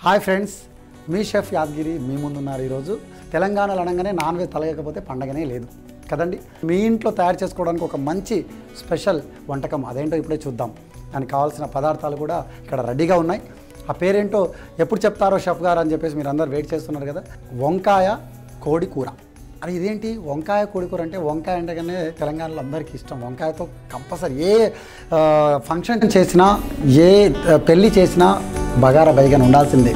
Hi friends, మీ chef Yadagiri మీ ముందున్నారు. ఈరోజు తెలంగాణలో అనగానే నాన్ వెజ్ తలగకపోతే పండగనే లేదు కదండి. మీ ఇంట్లో తయారు చేసుకోవడానికి ఒక మంచి స్పెషల్ వంటకం అదేంటో ఇప్పుడే చూద్దాం. దానికి కావాల్సిన పదార్థాలు కూడా ఇక్కడ రెడీగా ఉన్నాయి. ఆ పేరేంటో ఎప్పుడు చెప్తారో షెఫ్ గారు అని చెప్పేసి మీరు అందరూ వెయిట్ చేస్తున్నారు కదా. వంకాయ కోడి కూర. అది ఇదేంటి వంకాయ కోడి కూర అంటే? వంకాయ అంటే కానీ తెలంగాణలో అందరికీ ఇష్టం. వంకాయతో కంపల్సరీ ఏ ఫంక్షన్ చేసినా ఏ పెళ్ళి చేసినా బగారా బైగన్ ఉండాల్సిందే.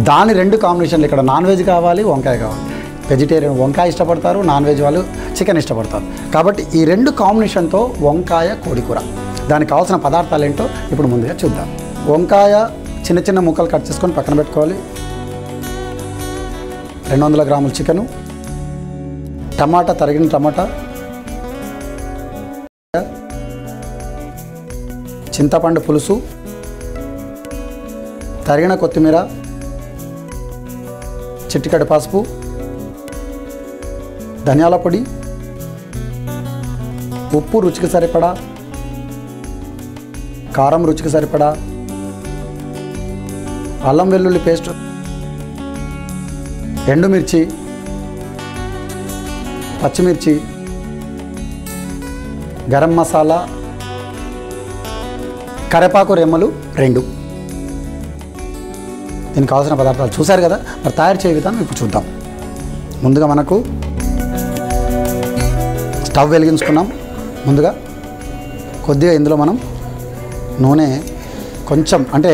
దాని రెండు కాంబినేషన్లు ఇక్కడ నాన్ వెజ్ కావాలి, వంకాయ కావాలి. వెజిటేరియన్ వంకాయ ఇష్టపడతారు, నాన్ వెజ్ వాళ్ళు చికెన్ ఇష్టపడతారు. కాబట్టి ఈ రెండు కాంబినేషన్తో వంకాయ కోడి కూర. దానికి కావాల్సిన పదార్థాలు ఏంటో ఇప్పుడు ముందుగా చూద్దాం. వంకాయ చిన్న చిన్న ముక్కలు కట్ చేసుకొని పక్కన పెట్టుకోవాలి. 200 గ్రాముల చికెను, టమాటా తరిగిన టమాటా, చింతపండు పులుసు, తరిగిన కొత్తిమీర, చిటికెడు పసుపు, ధనియాల పొడి, ఉప్పు రుచికి సరిపడా, కారం రుచికి సరిపడా, అల్లం వెల్లుల్లి పేస్ట్, ఎండుమిర్చి, పచ్చిమిర్చి, గరం మసాలా, కరివేపాకు రెమ్మలు 2. దీనికి కావాల్సిన పదార్థాలు చూశారు కదా. మరి తయారు చేయ విధానం ఇప్పుడు చూద్దాం. ముందుగా మనకు స్టవ్ వెలిగించుకున్నాం. ముందుగా కొద్దిగా ఇందులో మనం నూనె కొంచెం, అంటే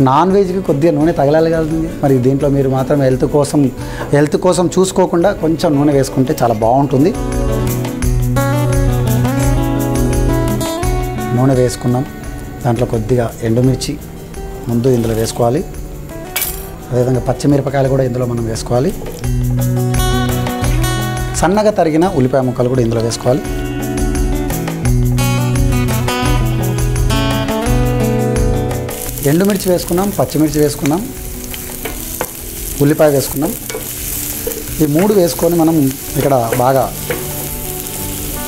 నాన్ వెజ్కి కొద్దిగా నూనె తగలాలి కదండి. మరి దీంట్లో మీరు మాత్రం హెల్త్ కోసం చూసుకోకుండా కొంచెం నూనె వేసుకుంటే చాలా బాగుంటుంది. నూనె వేసుకున్నాం. దాంట్లో కొద్దిగా ఎండుమిర్చి ముందు ఇందులో వేసుకోవాలి. అదేవిధంగా పచ్చిమిరపకాయలు కూడా ఇందులో మనం వేసుకోవాలి. సన్నగా తరిగిన ఉల్లిపాయ ముక్కలు కూడా ఇందులో వేసుకోవాలి. ఎండుమిర్చి వేసుకున్నాం, పచ్చిమిర్చి వేసుకున్నాం, ఉల్లిపాయ వేసుకున్నాం. ఈ 3 వేసుకొని మనం ఇక్కడ బాగా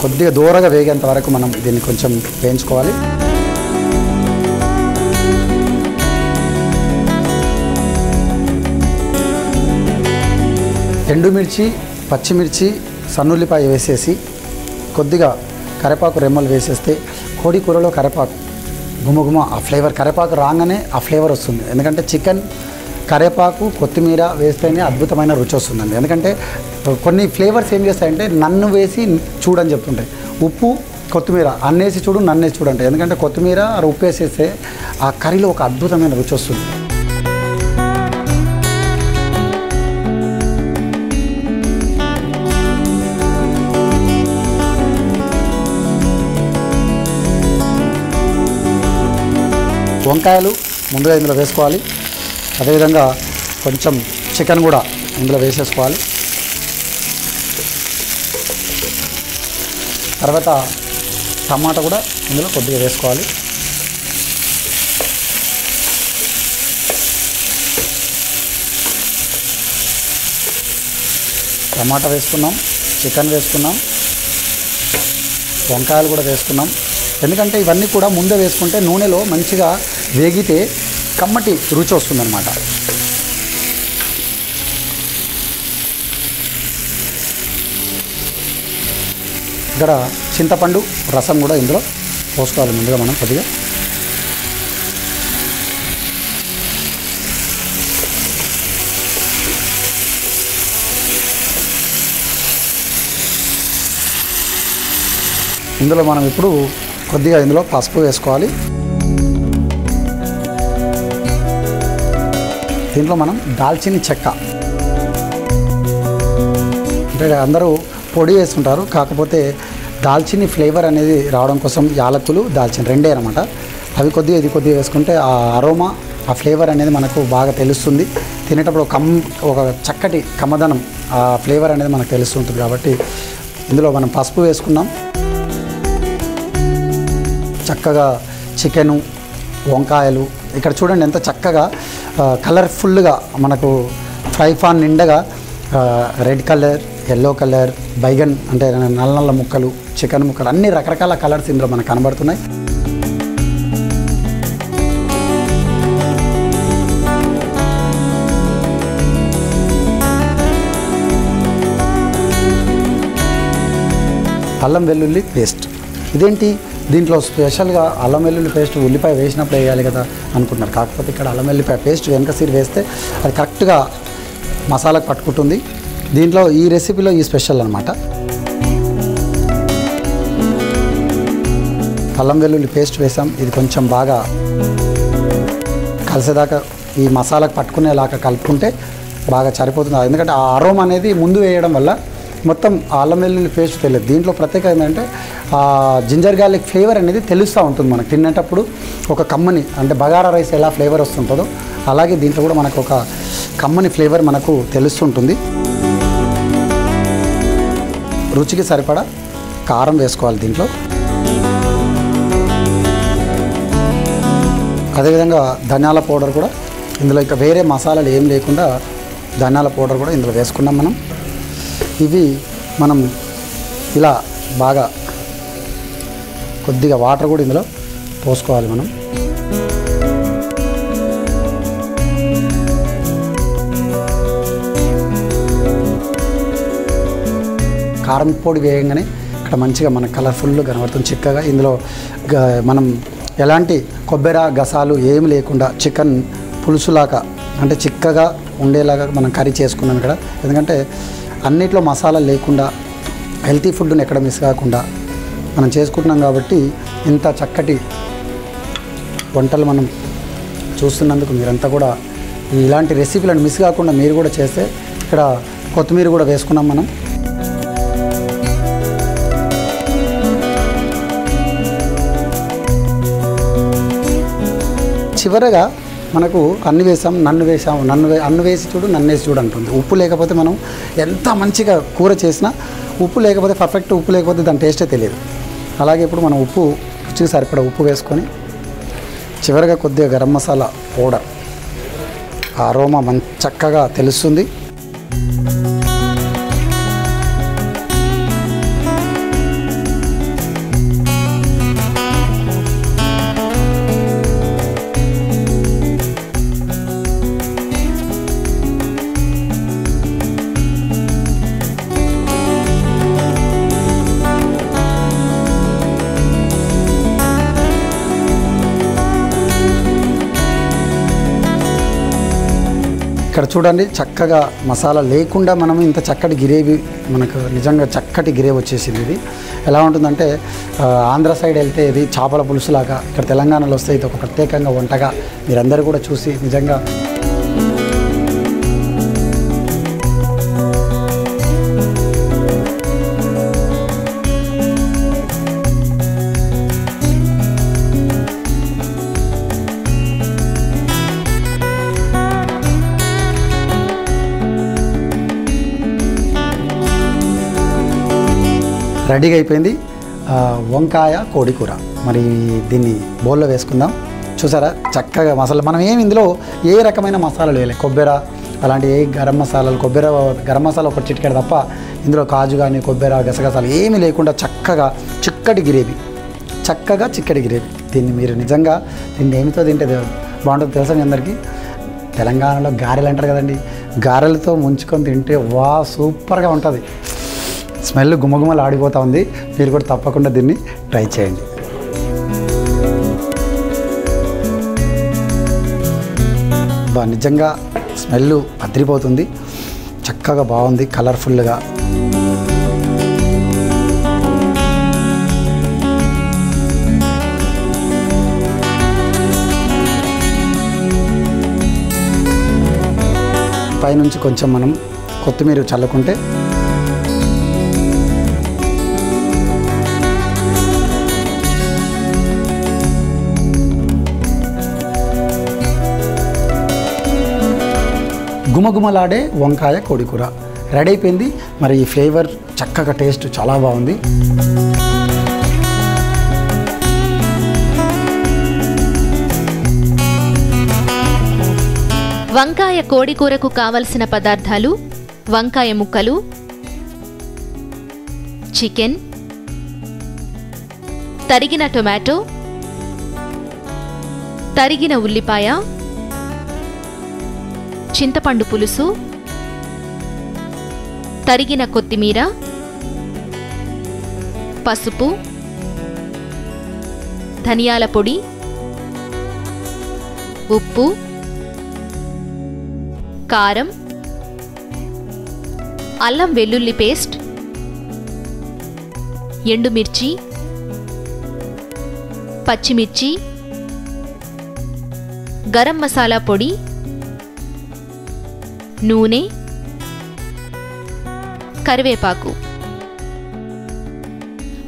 కొద్దిగా దూరగా వేగేంత వరకు మనం దీన్ని కొంచెం వేయించుకోవాలి. ఎండుమిర్చి, పచ్చిమిర్చి, సన్నుల్లిపాయ వేసేసి కొద్దిగా కరివేపాకు రెమ్మలు వేసేస్తే కోడి కూరలో కరివేపాకు గుమగుమ ఆ ఫ్లేవర్, కరివేపాకు రాగానే ఆ ఫ్లేవర్ వస్తుంది. ఎందుకంటే చికెన్ కరివేపాకు కొత్తిమీర వేస్తేనే అద్భుతమైన రుచి వస్తుందండి. ఎందుకంటే కొన్ని ఫ్లేవర్స్ ఏం చేస్తాయంటే నన్ను వేసి చూడని చెప్తుంటాయి. ఉప్పు కొత్తిమీర అన్నేసి చూడు, నన్నేసి చూడంటాయి. ఎందుకంటే కొత్తిమీర ఉప్పు వేసేస్తే ఆ కర్రీలో ఒక అద్భుతమైన రుచి వస్తుంది. వంకాయలు ముందుగా ఇందులో వేసుకోవాలి. అదేవిధంగా కొంచెం చికెన్ కూడా ఇందులో వేసేసుకోవాలి. తర్వాత టమాటా కూడా ఇందులో కొద్దిగా వేసుకోవాలి. టమాటా వేసుకున్నాం, చికెన్ వేసుకున్నాం, వంకాయలు కూడా వేసుకున్నాం. ఎందుకంటే ఇవన్నీ కూడా ముందే వేసుకుంటే నూనెలో మంచిగా వేగితే కమ్మటి రుచి వస్తుందన్నమాట. ఇక్కడ చింతపండు రసం కూడా ఇందులో పోసుకోవాలి. ముందుగా మనం కొద్దిగా ఇందులో మనం ఇప్పుడు కొద్దిగా ఇందులో పసుపు వేసుకోవాలి. దీంట్లో మనం దాల్చిన చెక్క, అంటే అందరూ పొడి వేస్తుంటారు, కాకపోతే దాల్చిన ఫ్లేవర్ అనేది రావడం కోసం యాలకులు, దాల్చిన 2 అనమాట. అవి కొద్దిగా ఇది కొద్దిగా వేసుకుంటే ఆ అరోమా, ఆ ఫ్లేవర్ అనేది మనకు బాగా తెలుస్తుంది. తినేటప్పుడు ఒక చక్కటి కమ్మదనం, ఆ ఫ్లేవర్ అనేది మనకు తెలుస్తుంటుంది. కాబట్టి ఇందులో మనం పసుపు వేసుకున్నాం. చక్కగా చికెను, వంకాయలు ఇక్కడ చూడండి ఎంత చక్కగా కలర్ఫుల్గా మనకు ఫ్రై పాన్ నిండగా రెడ్ కలర్, ఎల్లో కలర్, బైగన్ అంటే నల్ల ముక్కలు, చికెన్ ముక్కలు, అన్ని రకరకాల కలర్స్ ఇందులో మనకు కనబడుతున్నాయి. అల్లం వెల్లుల్లి పేస్ట్. ఇదేంటి దీంట్లో స్పెషల్గా అల్లం వెల్లుల్లి పేస్ట్ ఉల్లిపాయ వేసినప్పుడు వేయాలి కదా అనుకుంటున్నారు. కాకపోతే ఇక్కడ అల్లం వెల్లిపాయ పేస్ట్ వెనక సీరు వేస్తే అది కరెక్ట్గా మసాలాకు పట్టుకుంటుంది. దీంట్లో ఈ రెసిపీలో ఈ స్పెషల్ అనమాట. అల్లం వెల్లుల్లి పేస్ట్ వేసాం. ఇది కొంచెం బాగా కలిసేదాకా ఈ మసాలాకు పట్టుకునేలాగా కలుపుకుంటే బాగా సరిపోతుంది. ఎందుకంటే ఆ అరోమా అనేది ముందు వేయడం వల్ల మొత్తం అల్లం వెల్లుల్లి పేస్ట్ తెలియదు. దీంట్లో ప్రత్యేకత ఏంటంటే జింజర్ గార్లిక్ ఫ్లేవర్ అనేది తెలుస్తూ ఉంటుంది మనకు తినేటప్పుడు. ఒక కమ్మని అంటే బగారా రైస్ ఎలా ఫ్లేవర్ వస్తుంటుందో అలాగే దీంట్లో కూడా మనకు ఒక కమ్మని ఫ్లేవర్ మనకు తెలుస్తుంటుంది. రుచికి సరిపడా కారం వేసుకోవాలి దీంట్లో. అదేవిధంగా ధనియాల పౌడర్ కూడా ఇందులో ఇక వేరే మసాలాలు ఏం లేకుండా ధనియాల పౌడర్ కూడా ఇందులో వేసుకున్నాం మనం. ఇవి మనం ఇలా బాగా కొద్దిగా వాటర్ కూడా ఇందులో పోసుకోవాలి మనం. కారం పొడి వేయంగానే ఇక్కడ మంచిగా మన కలర్ఫుల్గా కనబడుతుంది చిక్కగా. ఇందులో మనం ఎలాంటి కొబ్బరి గసాలు ఏమి లేకుండా చికెన్ పులుసులాగా అంటే చిక్కగా ఉండేలాగా మనం కర్రీ చేసుకున్నాం ఇక్కడ. ఎందుకంటే అన్నిట్లో మసాలా లేకుండా హెల్తీ ఫుడ్ని ఎక్కడ మిస్ కాకుండా మనం చేసుకుంటున్నాం కాబట్టి ఇంత చక్కటి వంటలు మనం చూస్తున్నందుకు మీరంతా కూడా ఇలాంటి రెసిపీలను మిస్ కాకుండా మీరు కూడా చేస్తే ఇక్కడ కొత్తిమీర కూడా వేసుకున్నాం మనం. చివరగా మనకు అన్ని వేసాం అన్ను వేసి చూడు నన్ను వేసి చూడు అంటుంది. ఉప్పు లేకపోతే మనం ఎంత మంచిగా కూర చేసినా ఉప్పు లేకపోతే పర్ఫెక్ట్ ఉప్పు లేకపోతే దాని టేస్టే తెలియదు. అలాగే ఇప్పుడు మనం ఉప్పు రుచికి సరిపడా ఉప్పు వేసుకొని చివరగా కొద్దిగా గరం మసాలా పౌడర్ ఆ అరోమా చక్కగా తెలుస్తుంది. ఇక్కడ చూడండి చక్కగా మసాలా లేకుండా మనం ఇంత చక్కటి గ్రేవీ మనకు నిజంగా చక్కటి గ్రేవీ వచ్చేసింది. ఇది ఎలా ఉంటుందంటే ఆంధ్ర సైడ్ వెళ్తే ఇది చేపల పులుసులాగా, ఇక్కడ తెలంగాణలో వస్తే ఇది ఒక ప్రత్యేకంగా వంటగా మీరందరూ కూడా చూసి నిజంగా రెడీగా అయిపోయింది వంకాయ కోడి కూర. మరి దీన్ని బౌల్లో వేసుకుందాం. చూసారా చక్కగా మసాలా మనం ఏమి ఇందులో ఏ రకమైన మసాలాలు వేయలేదు. కొబ్బరి అలాంటి ఏ గరం మసాలాలు గరం మసాలా ఒక చిటికెడు తప్ప ఇందులో కాజు కానీ కొబ్బరి గసగసాలు ఏమీ లేకుండా చక్కగా చిక్కటి గ్రేవీ. దీన్ని మీరు నిజంగా దీన్ని ఏమితో తింటే బాగుంటుందో తెలుసా మీ అందరికీ? తెలంగాణలో గారెలు అంటారు కదండి, గారెలతో ముంచుకొని తింటే వా సూపర్గా ఉంటుంది. స్మెల్ గుమగుమలు ఆడిపోతూ ఉంది. మీరు కూడా తప్పకుండా దీన్ని ట్రై చేయండి. నిజంగా స్మెల్ అదిరిపోతుంది. చక్కగా బాగుంది కలర్ఫుల్గా. పైనుంచి కొంచెం మనం కొత్తిమీర చల్లుకుంటే గుమగుమలాడే వంకాయ కోడి కూర రెడీ అయిపోయింది. మరి ఈ ఫ్లేవర్ చక్కగా టేస్ట్ చాలా బాగుంది. వంకాయ కోడి కూరకు కావలసిన పదార్థాలు: వంకాయ ముక్కలు, చికెన్, తరిగిన టొమాటో, తరిగిన ఉల్లిపాయ, చింతపండు పులుసు, తరిగిన కొత్తిమీర, పసుపు, ధనియాల పొడి, ఉప్పు, కారం, అల్లం వెల్లుల్లి పేస్ట్, ఎండుమిర్చి, పచ్చిమిర్చి, గరం మసాలా పొడి, నూనె, కరివేపాకు.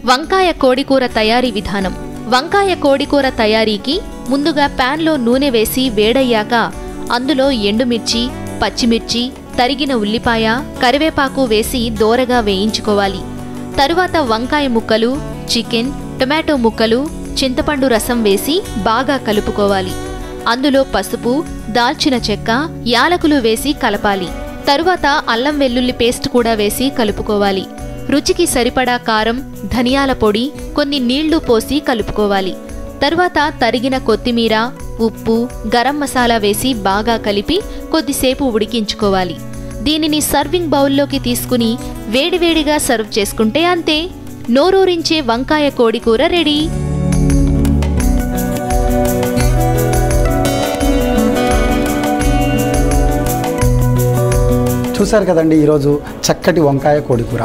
వంకాయ కోడికూర తయారీ విధానం. వంకాయ కోడికూర తయారీకి ముందుగా ప్యాన్లో నూనె వేసి వేడయ్యాక అందులో ఎండుమిర్చి, పచ్చిమిర్చి, తరిగిన ఉల్లిపాయ, కరివేపాకు వేసి దోరగా వేయించుకోవాలి. తరువాత వంకాయ ముక్కలు, చికెన్, టొమాటో ముక్కలు, చింతపండు రసం వేసి బాగా కలుపుకోవాలి. అందులో పసుపు, దాల్చిన చెక్క, యాలకులు వేసి కలపాలి. తరువాత అల్లం వెల్లుల్లి పేస్ట్ కూడా వేసి కలుపుకోవాలి. రుచికి సరిపడా కారం, ధనియాల పొడి, కొన్ని నీళ్లు పోసి కలుపుకోవాలి. తరువాత తరిగిన కొత్తిమీర, ఉప్పు, గరం మసాలా వేసి బాగా కలిపి కొద్దిసేపు ఉడికించుకోవాలి. దీనిని సర్వింగ్ బౌల్లోకి తీసుకుని వేడివేడిగా సర్వ్ చేసుకుంటే అంతే, నోరూరించే వంకాయ కోడికూర రెడీ. చూశారు కదండి ఈరోజు చక్కటి వంకాయ కోడికూర.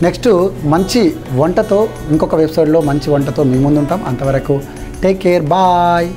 నెక్స్ట్ మంచి వంటతో ఇంకొక వెబ్సైట్లో మంచి వంటతో మీ ముందు ఉంటాం. అంతవరకు టేక్ కేర్, బాయ్.